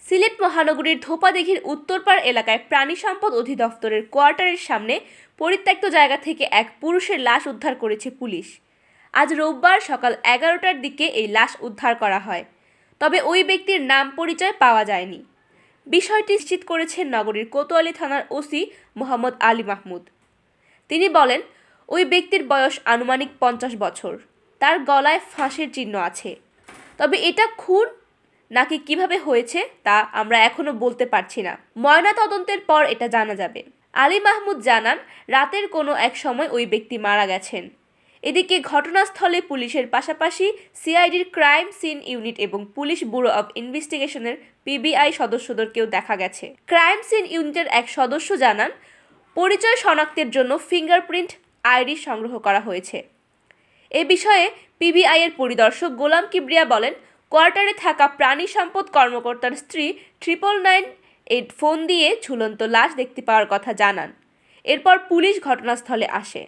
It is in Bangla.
সিলেট মহানগরীর ধোপাদিঘির উত্তরপাড় এলাকায় প্রাণী সম্পদ অধিদপ্তরের কোয়ার্টারের সামনে পরিত্যক্ত জায়গা থেকে এক পুরুষের লাশ উদ্ধার করেছে পুলিশ। আজ রোববার সকাল 11টার দিকে এই লাশ উদ্ধার করা হয়, তবে ওই ব্যক্তির নাম পরিচয় পাওয়া যায়নি। বিষয়টি নিশ্চিত করেছেন নগরীর কোতোয়ালি থানার ওসি মোহাম্মদ আলী মাহমুদ। তিনি বলেন, ওই ব্যক্তির বয়স আনুমানিক 50 বছর। তার গলায় ফাঁসের চিহ্ন আছে, তবে এটা খুন নাকি কিভাবে হয়েছে তা আমরা এখনো বলতে পারছি না। ময়না তদন্তের পর এটা জানা যাবে। আলী মাহমুদ জানান, রাতের কোনো এক সময় ওই ব্যক্তি মারা গেছেন। এদিকে ঘটনাস্থলে পুলিশের পাশাপাশি সিআইডির ক্রাইম সিন ইউনিট এবং পুলিশ ব্যুরো অব ইনভেস্টিগেশনের পিবিআই সদস্যদেরকেও দেখা গেছে। ক্রাইম সিন ইউনিটের এক সদস্য জানান, পরিচয় শনাক্তের জন্য ফিঙ্গারপ্রিন্ট আইরিশ সংগ্রহ করা হয়েছে। এ বিষয়ে পিবিআই এর পরিদর্শক গোলাম কিবরিয়া বলেন, কোয়ার্টারে থাকা প্রাণী সম্পদ কর্মকর্তার স্ত্রী 999 ফোন দিয়ে ঝুলন্ত লাশ দেখতে পাওয়ার কথা জানান। এরপর পুলিশ ঘটনাস্থলে আসে।